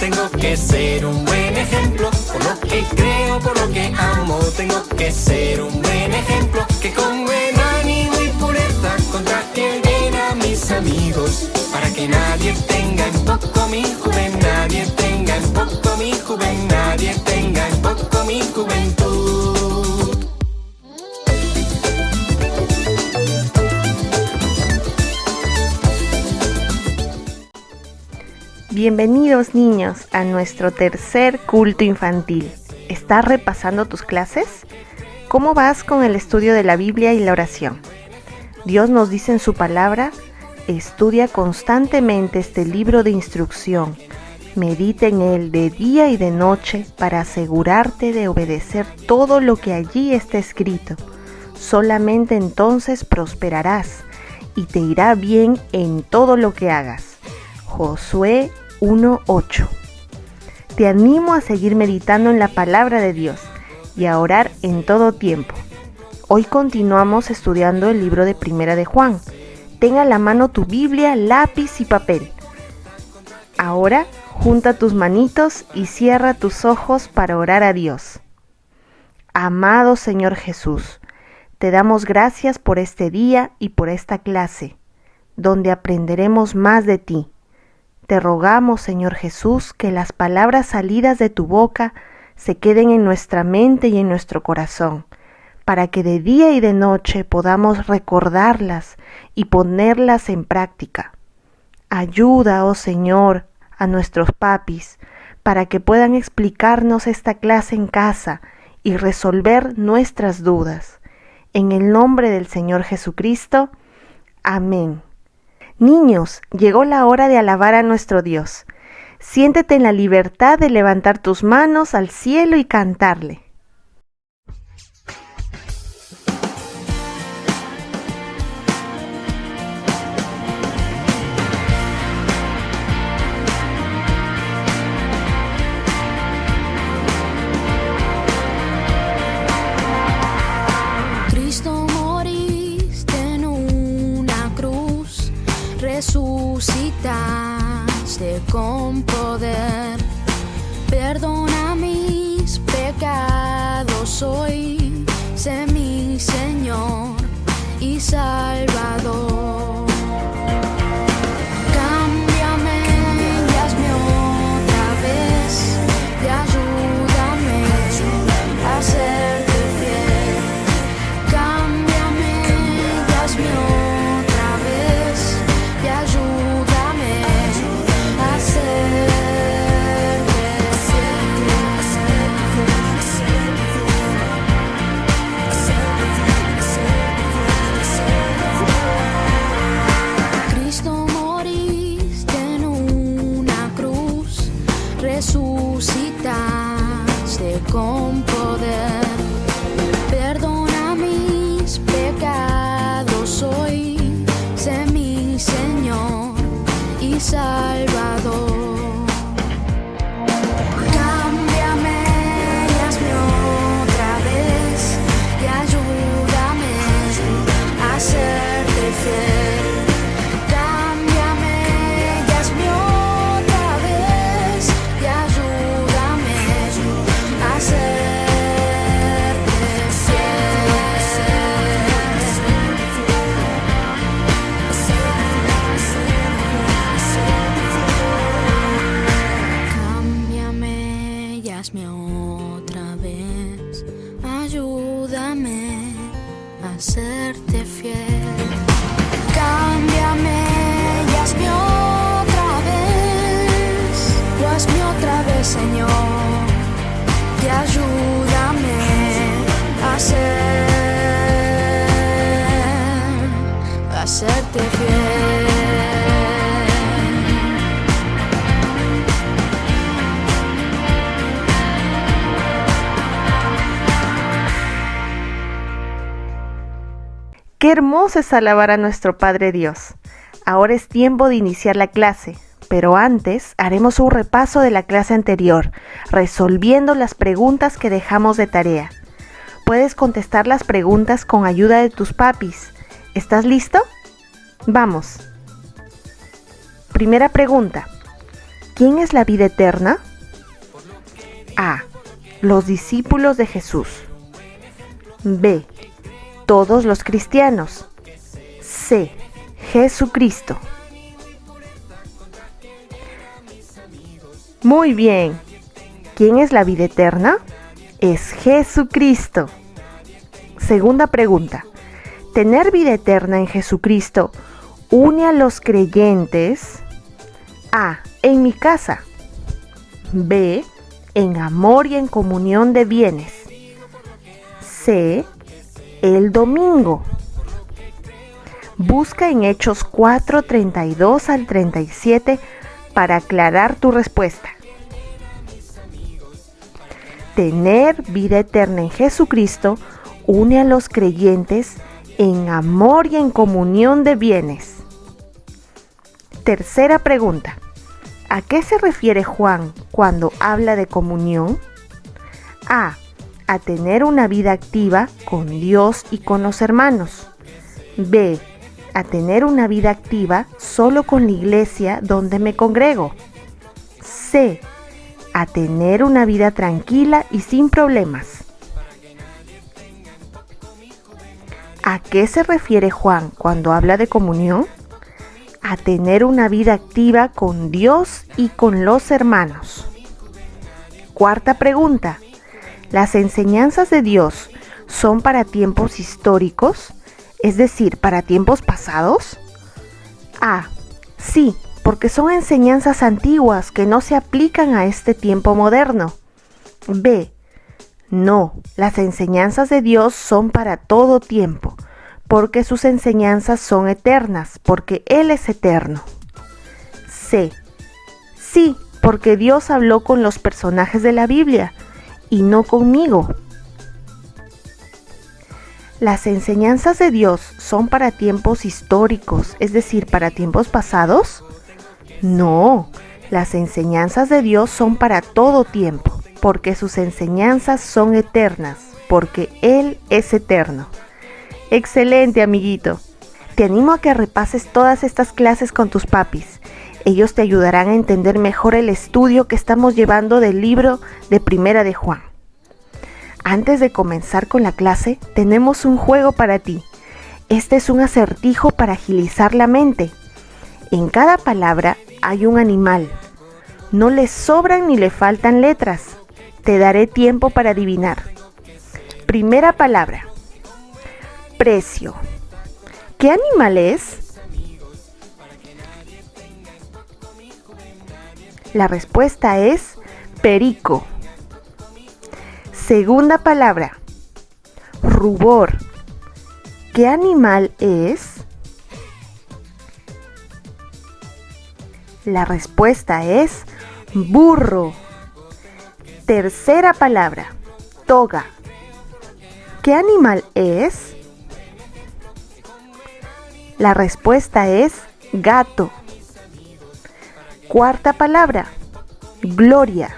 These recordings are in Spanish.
tengo que ser un buen ejemplo. Por lo que creo, por lo que amo, tengo que ser un buen ejemplo. Que con buen ánimo y pureza contagien a mis amigos. Para que nadie tenga en poco mi juventud, nadie tenga en poco mi juventud, nadie tenga en poco mi juventud. Bienvenidos niños a nuestro tercer culto infantil. ¿Estás repasando tus clases? ¿Cómo vas con el estudio de la Biblia y la oración? Dios nos dice en su palabra: estudia constantemente este libro de instrucción. Medita en él de día y de noche para asegurarte de obedecer todo lo que allí está escrito. Solamente entonces prosperarás y te irá bien en todo lo que hagas. Josué 1:8. Te animo a seguir meditando en la palabra de Dios y a orar en todo tiempo. Hoy continuamos estudiando el libro de Primera de Juan. Ten a la mano tu Biblia, lápiz y papel. Ahora, junta tus manitos y cierra tus ojos para orar a Dios. Amado Señor Jesús, te damos gracias por este día y por esta clase, donde aprenderemos más de ti. Te rogamos, Señor Jesús, que las palabras salidas de tu boca se queden en nuestra mente y en nuestro corazón, para que de día y de noche podamos recordarlas y ponerlas en práctica. Ayuda, oh Señor, a nuestros papis, para que puedan explicarnos esta clase en casa y resolver nuestras dudas. En el nombre del Señor Jesucristo. Amén. Niños, llegó la hora de alabar a nuestro Dios. Siéntete en la libertad de levantar tus manos al cielo y cantarle. Resucitaste con poder, perdona mis pecados hoy, sé mi Señor y Salvador. Cámbiame y hazme otra vez, y ayúdame a serte fiel. Cámbiame y hazme otra vez, y ayúdame a serte fiel. Cristo, moriste en una cruz, resucitaste con poder, perdona mis pecados hoy, sé mi Señor y Salvador. Cámbiame y hazme otra vez, y ayúdame a serte fiel. Cámbiame y hazme otra vez, y ayúdame a serte Cámbiame y hazme otra vez, ayúdame a serte fiel. Cámbiame y hazme otra vez, o hazme otra vez, Señor, y ayúdame a serte fiel. Qué hermoso es alabar a nuestro Padre Dios. Ahora es tiempo de iniciar la clase, pero antes haremos un repaso de la clase anterior, resolviendo las preguntas que dejamos de tarea. Puedes contestar las preguntas con ayuda de tus papis. ¿Estás listo? Vamos. Primera pregunta. ¿Quién es la vida eterna? A. Los discípulos de Jesús. B. Todos los cristianos. C. Jesucristo. Muy bien. ¿Quién es la vida eterna? Es Jesucristo. Segunda pregunta. ¿Tener vida eterna en Jesucristo une a los creyentes? A. En mi casa. B. En amor y en comunión de bienes. C. El domingo. Busca en Hechos 4, 32 al 37 para aclarar tu respuesta. Tener vida eterna en Jesucristo une a los creyentes en amor y en comunión de bienes. Tercera pregunta. ¿A qué se refiere Juan cuando habla de comunión? A. A tener una vida activa con Dios y con los hermanos. B. A tener una vida activa solo con la iglesia donde me congrego. C. A tener una vida tranquila y sin problemas. ¿A qué se refiere Juan cuando habla de comunión? A tener una vida activa con Dios y con los hermanos. Cuarta pregunta. ¿Las enseñanzas de Dios son para tiempos históricos? Es decir, ¿para tiempos pasados? A. Sí, porque son enseñanzas antiguas que no se aplican a este tiempo moderno. B. No, las enseñanzas de Dios son para todo tiempo, porque sus enseñanzas son eternas, porque Él es eterno. C. Sí, porque Dios habló con los personajes de la Biblia y no conmigo. ¿Las enseñanzas de Dios son para tiempos históricos, es decir, para tiempos pasados? No, las enseñanzas de Dios son para todo tiempo, porque sus enseñanzas son eternas, porque Él es eterno. Excelente, amiguito. Te animo a que repases todas estas clases con tus papis. Ellos te ayudarán a entender mejor el estudio que estamos llevando del libro de Primera de Juan. Antes de comenzar con la clase, tenemos un juego para ti. Este es un acertijo para agilizar la mente. En cada palabra hay un animal. No le sobran ni le faltan letras. Te daré tiempo para adivinar. Primera palabra. Precio. ¿Qué animal es? La respuesta es perico. Segunda palabra. Rubor. ¿Qué animal es? La respuesta es burro. Tercera palabra. Toga. ¿Qué animal es? La respuesta es gato. Cuarta palabra. Gloria.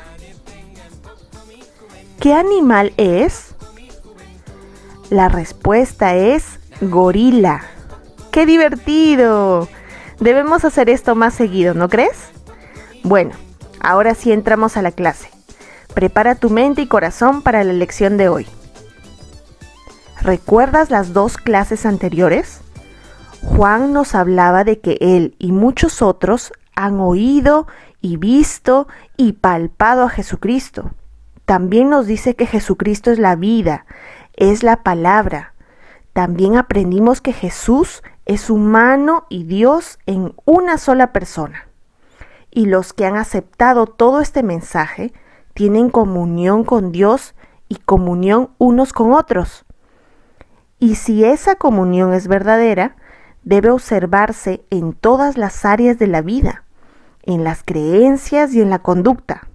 ¿Qué animal es? La respuesta es gorila. ¡Qué divertido! Debemos hacer esto más seguido, ¿no crees? Bueno, ahora sí entramos a la clase. Prepara tu mente y corazón para la lección de hoy. ¿Recuerdas las 2 clases anteriores? Juan nos hablaba de que él y muchos otros han oído y visto y palpado a Jesucristo. También nos dice que Jesucristo es la vida, es la palabra. También aprendimos que Jesús es humano y Dios en una sola persona. Y los que han aceptado todo este mensaje tienen comunión con Dios y comunión unos con otros. Y si esa comunión es verdadera, debe observarse en todas las áreas de la vida, en las creencias y en la conducta.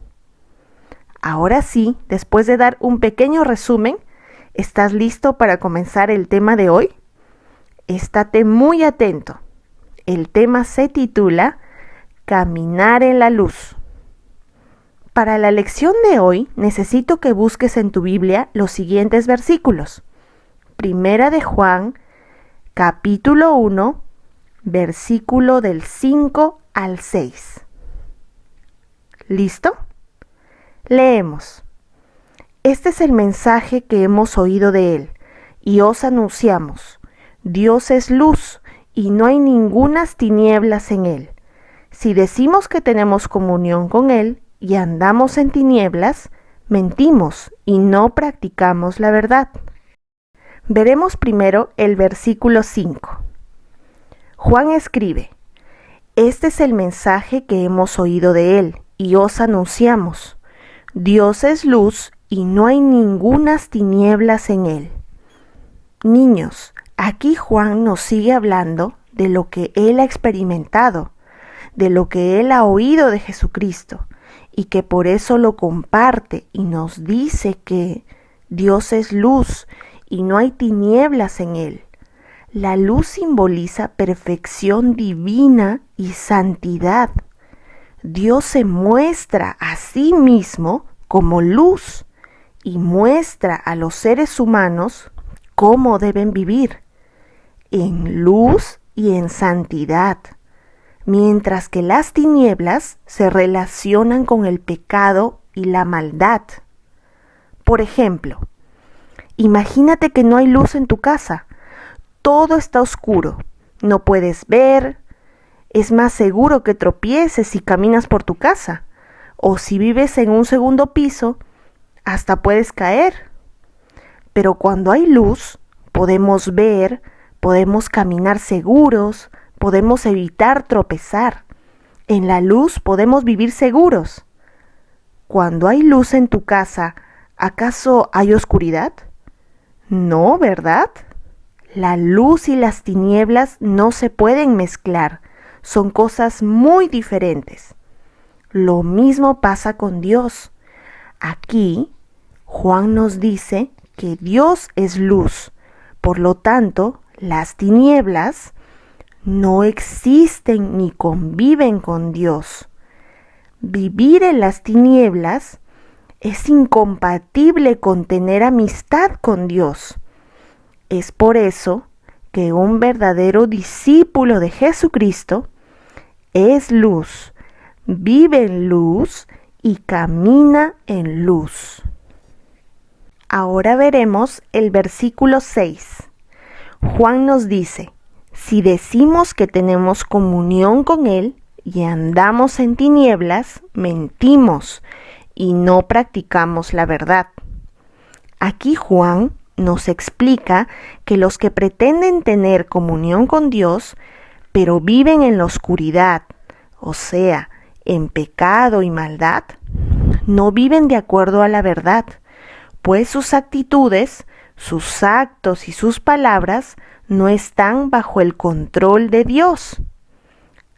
Ahora sí, después de dar un pequeño resumen, ¿estás listo para comenzar el tema de hoy? Estate muy atento. El tema se titula Caminar en la luz. Para la lección de hoy, necesito que busques en tu Biblia los siguientes versículos. Primera de Juan, capítulo 1, versículo del 5 al 6. ¿Listo? Leemos. Este es el mensaje que hemos oído de Él, y os anunciamos. Dios es luz, y no hay ningunas tinieblas en Él. Si decimos que tenemos comunión con Él y andamos en tinieblas, mentimos y no practicamos la verdad. Veremos primero el versículo 5. Juan escribe, este es el mensaje que hemos oído de Él y os anunciamos. Dios es luz y no hay ningunas tinieblas en Él. Niños, aquí Juan nos sigue hablando de lo que Él ha experimentado, de lo que Él ha oído de Jesucristo y que por eso lo comparte y nos dice que Dios es luz y no hay tinieblas en Él. La luz simboliza perfección divina y santidad. Dios se muestra a sí mismo como luz y muestra a los seres humanos cómo deben vivir, en luz y en santidad, mientras que las tinieblas se relacionan con el pecado y la maldad. Por ejemplo, imagínate que no hay luz en tu casa. Todo está oscuro, no puedes ver, es más seguro que tropieces si caminas por tu casa, o si vives en un segundo piso, hasta puedes caer. Pero cuando hay luz, podemos ver, podemos caminar seguros, podemos evitar tropezar. En la luz podemos vivir seguros. Cuando hay luz en tu casa, ¿acaso hay oscuridad? No, ¿verdad? La luz y las tinieblas no se pueden mezclar, son cosas muy diferentes. Lo mismo pasa con Dios. Aquí, Juan nos dice que Dios es luz, por lo tanto, las tinieblas no existen ni conviven con Dios. Vivir en las tinieblas es incompatible con tener amistad con Dios. Es por eso que un verdadero discípulo de Jesucristo es luz, vive en luz y camina en luz. Ahora veremos el versículo 6. Juan nos dice, si decimos que tenemos comunión con Él y andamos en tinieblas, mentimos y no practicamos la verdad. Aquí Juan nos explica que los que pretenden tener comunión con Dios, pero viven en la oscuridad, o sea, en pecado y maldad, no viven de acuerdo a la verdad, pues sus actitudes, sus actos y sus palabras no están bajo el control de Dios.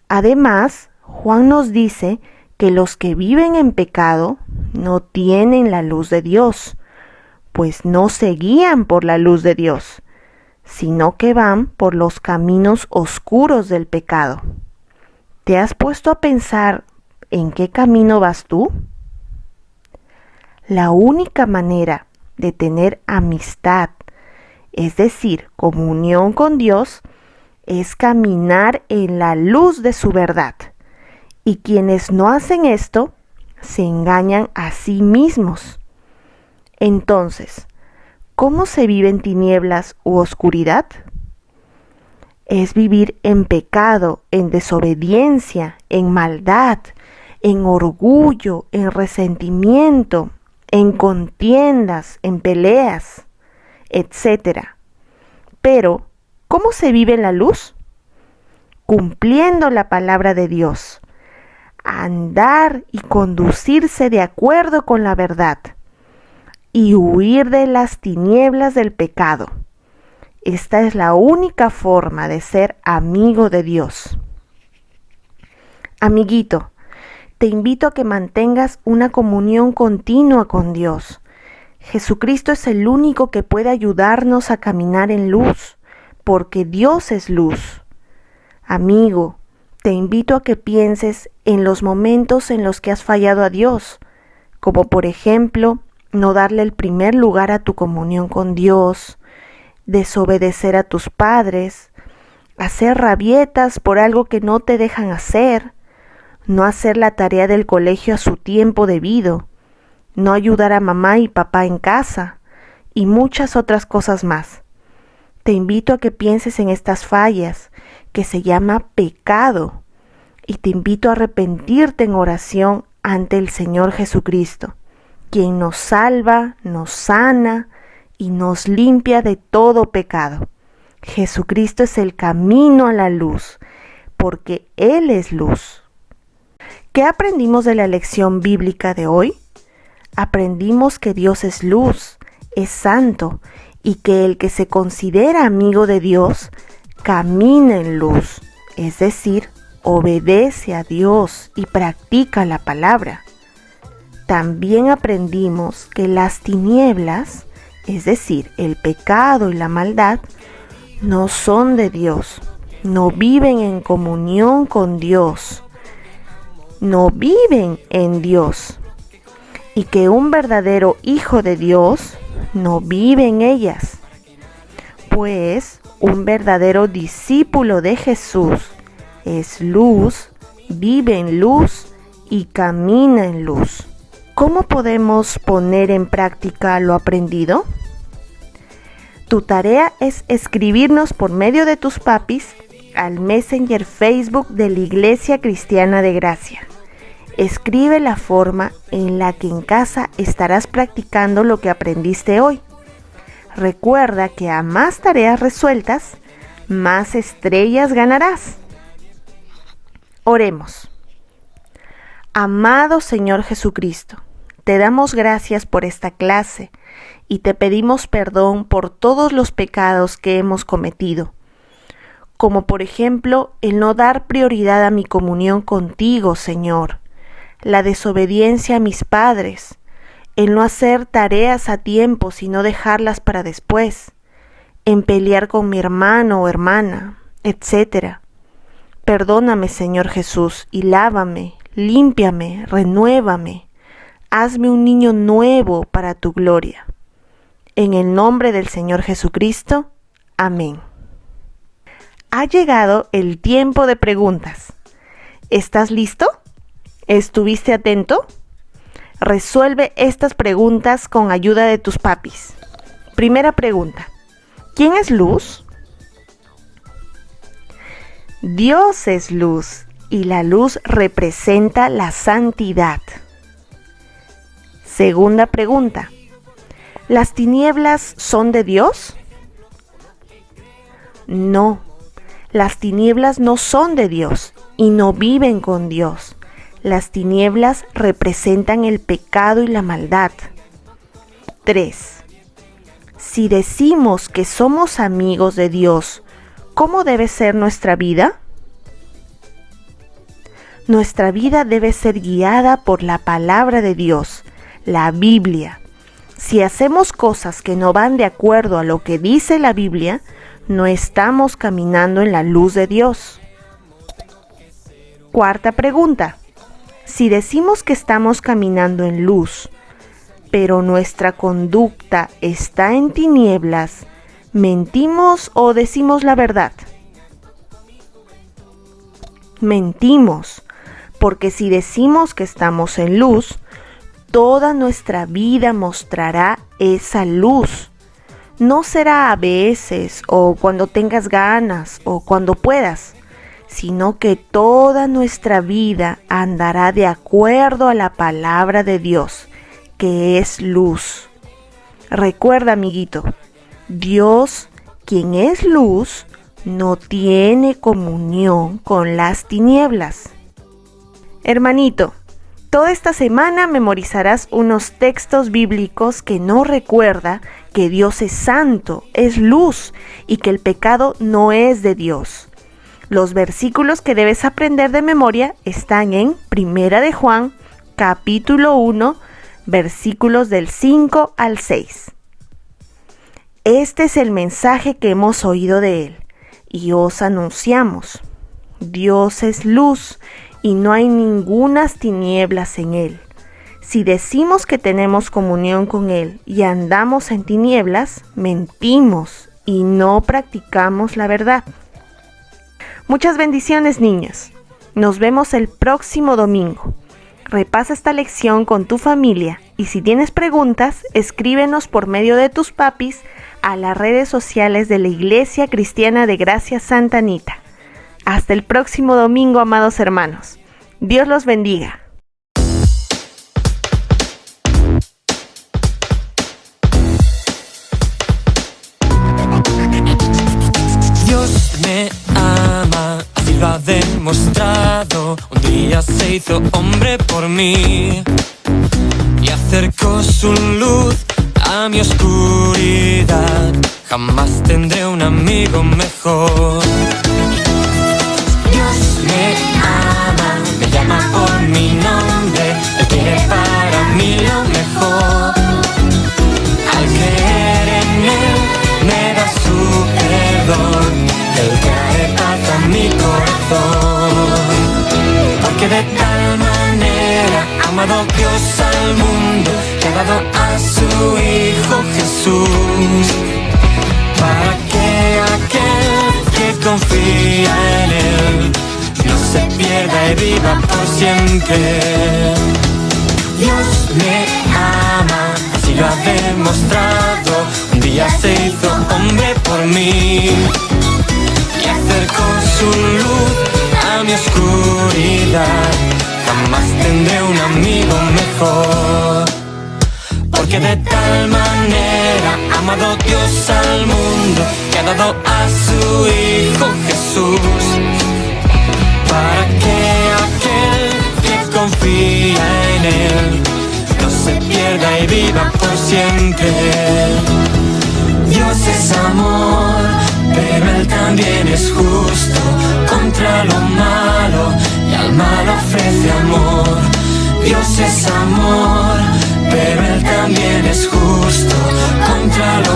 Además, Juan nos dice que los que viven en pecado no tienen la luz de Dios, pues no se guían por la luz de Dios, sino que van por los caminos oscuros del pecado. ¿Te has puesto a pensar en qué camino vas tú? La única manera de tener amistad, es decir, comunión con Dios, es caminar en la luz de su verdad. Y quienes no hacen esto, se engañan a sí mismos. Entonces, ¿cómo se vive en tinieblas u oscuridad? Es vivir en pecado, en desobediencia, en maldad, en orgullo, en resentimiento, en contiendas, en peleas, etc. Pero, ¿cómo se vive en la luz? Cumpliendo la palabra de Dios, andar y conducirse de acuerdo con la verdad, y huir de las tinieblas del pecado. Esta es la única forma de ser amigo de Dios. Amiguito, te invito a que mantengas una comunión continua con Dios. Jesucristo es el único que puede ayudarnos a caminar en luz, porque Dios es luz. Amigo, te invito a que pienses en los momentos en los que has fallado a Dios, como por ejemplo, no darle el primer lugar a tu comunión con Dios, desobedecer a tus padres, hacer rabietas por algo que no te dejan hacer, no hacer la tarea del colegio a su tiempo debido, no ayudar a mamá y papá en casa y muchas otras cosas más. Te invito a que pienses en estas fallas que se llama pecado y te invito a arrepentirte en oración ante el Señor Jesucristo, quien nos salva, nos sana y nos limpia de todo pecado. Jesucristo es el camino a la luz, porque Él es luz. ¿Qué aprendimos de la lección bíblica de hoy? Aprendimos que Dios es luz, es santo, y que el que se considera amigo de Dios camina en luz, es decir, obedece a Dios y practica la palabra. También aprendimos que las tinieblas, es decir, el pecado y la maldad, no son de Dios, no viven en comunión con Dios, no viven en Dios, y que un verdadero hijo de Dios no vive en ellas, pues un verdadero discípulo de Jesús es luz, vive en luz y camina en luz. ¿Cómo podemos poner en práctica lo aprendido? Tu tarea es escribirnos por medio de tus papis al Messenger Facebook de la Iglesia Cristiana de Gracia. Escribe la forma en la que en casa estarás practicando lo que aprendiste hoy. Recuerda que a más tareas resueltas, más estrellas ganarás. Oremos. Amado Señor Jesucristo, te damos gracias por esta clase y te pedimos perdón por todos los pecados que hemos cometido, como por ejemplo el no dar prioridad a mi comunión contigo, Señor, la desobediencia a mis padres, el no hacer tareas a tiempo sino dejarlas para después, en pelear con mi hermano o hermana, etc. Perdóname, Señor Jesús, y lávame, límpiame, renuévame, hazme un niño nuevo para tu gloria. En el nombre del Señor Jesucristo, amén. Ha llegado el tiempo de preguntas. ¿Estás listo? ¿Estuviste atento? Resuelve estas preguntas con ayuda de tus papis. Primera pregunta. ¿Quién es luz? Dios es luz y la luz representa la santidad. Segunda pregunta. ¿Las tinieblas son de Dios? No, las tinieblas no son de Dios y no viven con Dios. Las tinieblas representan el pecado y la maldad. 3. Si decimos que somos amigos de Dios, ¿cómo debe ser nuestra vida? Nuestra vida debe ser guiada por la palabra de Dios, la Biblia. Si hacemos cosas que no van de acuerdo a lo que dice la Biblia, no estamos caminando en la luz de Dios. Cuarta pregunta. Si decimos que estamos caminando en luz, pero nuestra conducta está en tinieblas, ¿mentimos o decimos la verdad? Mentimos, porque si decimos que estamos en luz, toda nuestra vida mostrará esa luz. No será a veces o cuando tengas ganas o cuando puedas, sino que toda nuestra vida andará de acuerdo a la palabra de Dios, que es luz. Recuerda, amiguito, Dios, quien es luz, no tiene comunión con las tinieblas. Hermanito, toda esta semana memorizarás unos textos bíblicos que nos recuerda que Dios es santo, es luz y que el pecado no es de Dios. Los versículos que debes aprender de memoria están en 1 de Juan, capítulo 1, versículos del 5 al 6. Este es el mensaje que hemos oído de Él y os anunciamos. Dios es luz y no hay ningunas tinieblas en Él. Si decimos que tenemos comunión con Él y andamos en tinieblas, mentimos y no practicamos la verdad. Muchas bendiciones, niños. Nos vemos el próximo domingo. Repasa esta lección con tu familia y si tienes preguntas, escríbenos por medio de tus papis a las redes sociales de la Iglesia Cristiana de Gracia Santa Anita. Hasta el próximo domingo, amados hermanos. Dios los bendiga. Dios me ama, así lo ha demostrado. Un día se hizo hombre por mí y acercó su luz a mi oscuridad. Jamás tendré un amigo mejor. Dios me ama, me llama por mi nombre. Él quiere para mí lo mejor. Al creer en Él me da su perdón. Él trae paz a mi corazón. Porque de tal manera ha amado Dios al mundo, que ha dado a su Hijo Jesús, para que aquel que confía en Él no se pierda y viva por siempre. Dios me ama, así lo ha demostrado. Un día se hizo hombre por mí y acercó su luz a mi oscuridad. Jamás tendré un amigo mejor. Porque de tal manera ha amado Dios al mundo, que ha dado a su Hijo Jesús, para que aquel que confía en Él no se pierda y viva por siempre. Dios es amor, pero Él también es justo. Contra lo malo y al mal ofrece amor. Dios es amor, pero Él también es justo. Contra lo